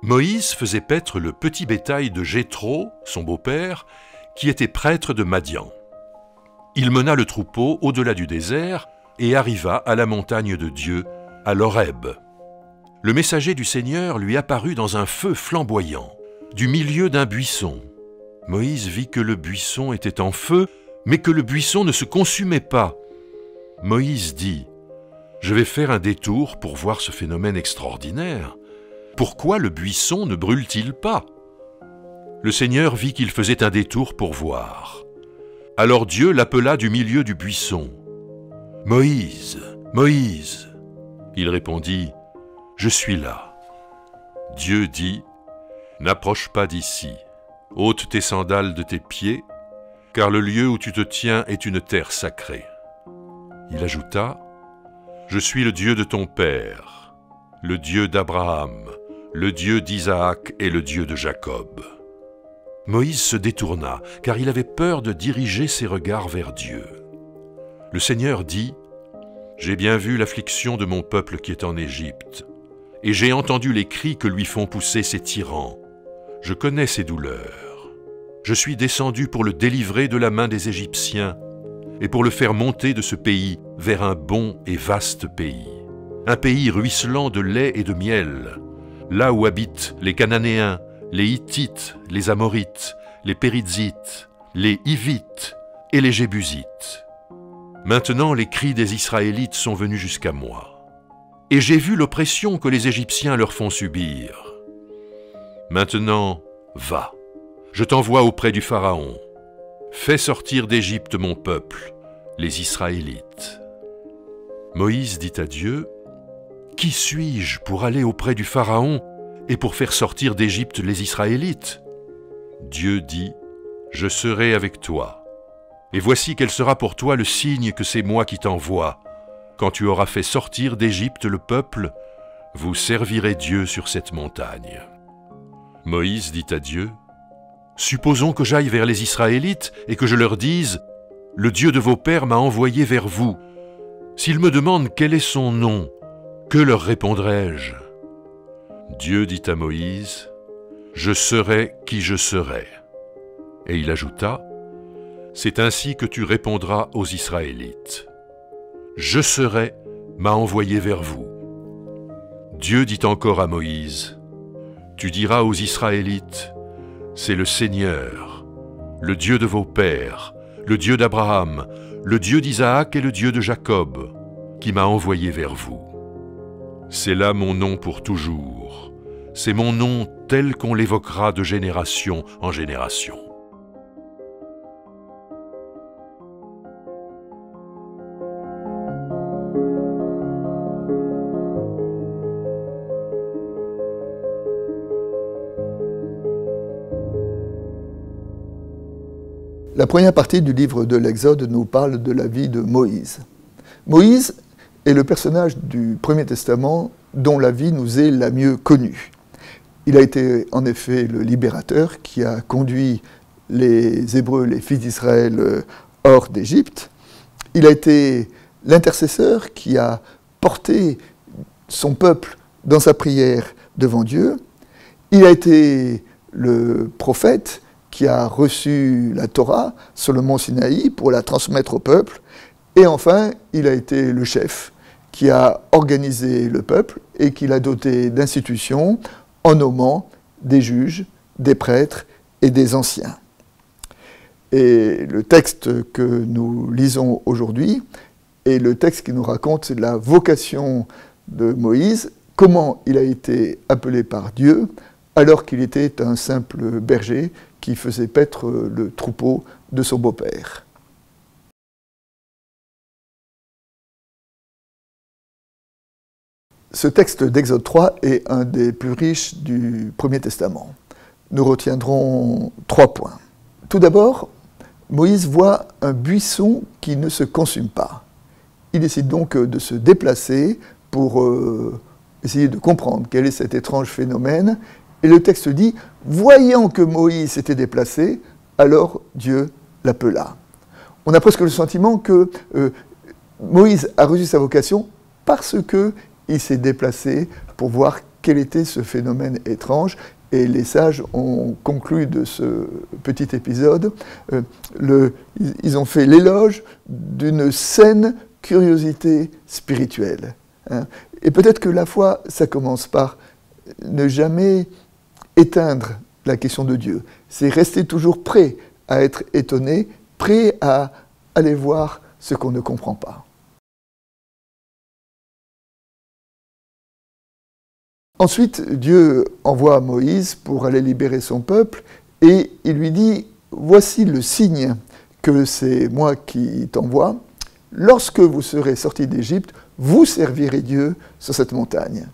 Moïse faisait paître le petit bétail de Jéthro, son beau-père, qui était prêtre de Madian. Il mena le troupeau au-delà du désert et arriva à la montagne de Dieu, à l'Horeb. Le messager du Seigneur lui apparut dans un feu flamboyant, du milieu d'un buisson. Moïse vit que le buisson était en feu, mais que le buisson ne se consumait pas. Moïse dit : « Je vais faire un détour pour voir ce phénomène extraordinaire. Pourquoi le buisson ne brûle-t-il pas ?» Le Seigneur vit qu'il faisait un détour pour voir. Alors Dieu l'appela du milieu du buisson. « Moïse, Moïse !» Il répondit : « Je suis là. » Dieu dit : « N'approche pas d'ici. Ôte tes sandales de tes pieds, car le lieu où tu te tiens est une terre sacrée. » Il ajouta : « Je suis le Dieu de ton père, le Dieu d'Abraham, le Dieu d'Isaac et le Dieu de Jacob. » Moïse se détourna, car il avait peur de diriger ses regards vers Dieu. Le Seigneur dit : « J'ai bien vu l'affliction de mon peuple qui est en Égypte, et j'ai entendu les cris que lui font pousser ses tyrans. Je connais ses douleurs. Je suis descendu pour le délivrer de la main des Égyptiens et pour le faire monter de ce pays vers un bon et vaste pays, un pays ruisselant de lait et de miel, là où habitent les Cananéens, les Hittites, les Amorites, les Périzites, les Hivites et les Jébusites. Maintenant les cris des Israélites sont venus jusqu'à moi, et j'ai vu l'oppression que les Égyptiens leur font subir. Maintenant, va, je t'envoie auprès du Pharaon. Fais sortir d'Égypte mon peuple, les Israélites. » Moïse dit à Dieu : « Qui suis-je pour aller auprès du Pharaon et pour faire sortir d'Égypte les Israélites ?» Dieu dit : « Je serai avec toi. Et voici quel sera pour toi le signe que c'est moi qui t'envoie. Quand tu auras fait sortir d'Égypte le peuple, vous servirez Dieu sur cette montagne. » Moïse dit à Dieu : « Supposons que j'aille vers les Israélites et que je leur dise : le Dieu de vos pères m'a envoyé vers vous. S'ils me demandent quel est son nom, que leur répondrai-je ? » Dieu dit à Moïse : « Je serai qui je serai. » Et il ajouta : « C'est ainsi que tu répondras aux Israélites. Je serai m'a envoyé vers vous. » Dieu dit encore à Moïse : « Tu diras aux Israélites : c'est le Seigneur, le Dieu de vos pères, le Dieu d'Abraham, le Dieu d'Isaac et le Dieu de Jacob, qui m'a envoyé vers vous. C'est là mon nom pour toujours. C'est mon nom tel qu'on l'évoquera de génération en génération. » La première partie du livre de l'Exode nous parle de la vie de Moïse. Moïse est le personnage du Premier Testament dont la vie nous est la mieux connue. Il a été en effet le libérateur qui a conduit les Hébreux, les fils d'Israël, hors d'Égypte. Il a été l'intercesseur qui a porté son peuple dans sa prière devant Dieu. Il a été le prophète qui a reçu la Torah sur le mont Sinaï pour la transmettre au peuple. Et enfin, il a été le chef qui a organisé le peuple et qui l'a doté d'institutions en nommant des juges, des prêtres et des anciens. Et le texte que nous lisons aujourd'hui est le texte qui nous raconte la vocation de Moïse, comment il a été appelé par Dieu alors qu'il était un simple berger qui faisait paître le troupeau de son beau-père. Ce texte d'Exode 3 est un des plus riches du Premier Testament. Nous retiendrons 3 points. Tout d'abord, Moïse voit un buisson qui ne se consume pas. Il décide donc de se déplacer pour essayer de comprendre quel est cet étrange phénomène. Et le texte dit, voyant que Moïse s'était déplacé, alors Dieu l'appela. On a presque le sentiment que Moïse a reçu sa vocation parce qu'il s'est déplacé pour voir quel était ce phénomène étrange. Et les sages ont conclu de ce petit épisode, ils ont fait l'éloge d'une saine curiosité spirituelle. Hein. Et peut-être que la foi, ça commence par ne jamais éteindre la question de Dieu. C'est rester toujours prêt à être étonné, prêt à aller voir ce qu'on ne comprend pas. Ensuite, Dieu envoie Moïse pour aller libérer son peuple et il lui dit « Voici le signe que c'est moi qui t'envoie. Lorsque vous serez sortis d'Égypte, vous servirez Dieu sur cette montagne. »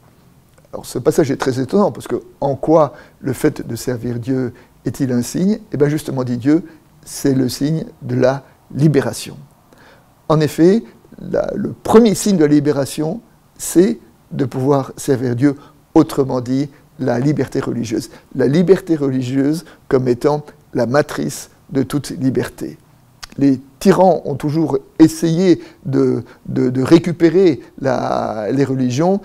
Alors ce passage est très étonnant parce que en quoi le fait de servir Dieu est-il un signe ? Eh bien justement, dit Dieu, c'est le signe de la libération. En effet, le premier signe de la libération, c'est de pouvoir servir Dieu. Autrement dit, la liberté religieuse. La liberté religieuse comme étant la matrice de toute liberté. Les tyrans ont toujours essayé de récupérer les religions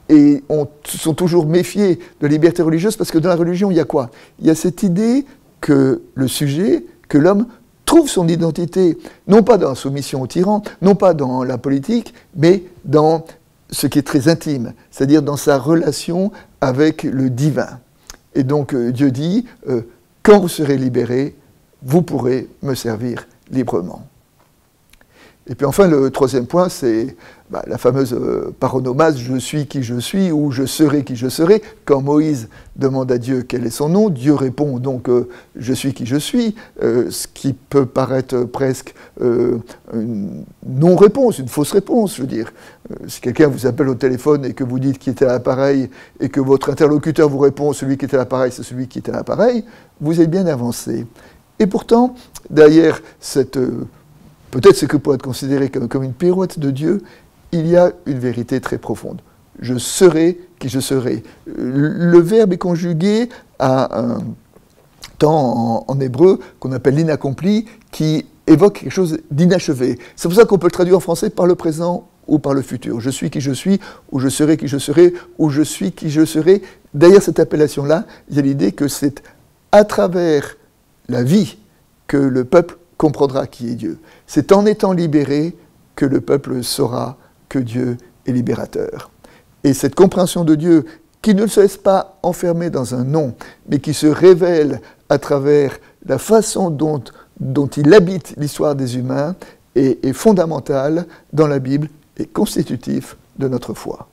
et sont toujours méfiés de la liberté religieuse parce que dans la religion, il y a quoi ? Il y a cette idée que le sujet, que l'homme trouve son identité, non pas dans la soumission au tyran, non pas dans la politique, mais dans ce qui est très intime, c'est-à-dire dans sa relation avec le divin. Et donc Dieu dit, quand vous serez libérés, vous pourrez me servir librement. Et puis enfin, le troisième point, c'est la fameuse paronomase « je suis qui je suis » ou « je serai qui je serai ». Quand Moïse demande à Dieu quel est son nom, Dieu répond donc « je suis qui je suis », ce qui peut paraître presque une non-réponse, une fausse réponse. Je veux dire, si quelqu'un vous appelle au téléphone et que vous dites qui était à l'appareil et que votre interlocuteur vous répond « celui qui était à l'appareil, c'est celui qui était à l'appareil », vous êtes bien avancé. Et pourtant, derrière cette... peut-être ce que pourrait être considéré comme une pirouette de Dieu, il y a une vérité très profonde. Je serai qui je serai. Le verbe est conjugué à un temps en hébreu qu'on appelle l'inaccompli, qui évoque quelque chose d'inachevé. C'est pour ça qu'on peut le traduire en français par le présent ou par le futur. Je suis qui je suis, ou je serai qui je serai, ou je suis qui je serai. Derrière cette appellation-là, il y a l'idée que c'est à travers la vie que le peuple comprendra qui est Dieu. C'est en étant libéré que le peuple saura que Dieu est libérateur. Et cette compréhension de Dieu, qui ne se laisse pas enfermer dans un nom, mais qui se révèle à travers la façon dont il habite l'histoire des humains, est fondamentale dans la Bible et constitutif de notre foi.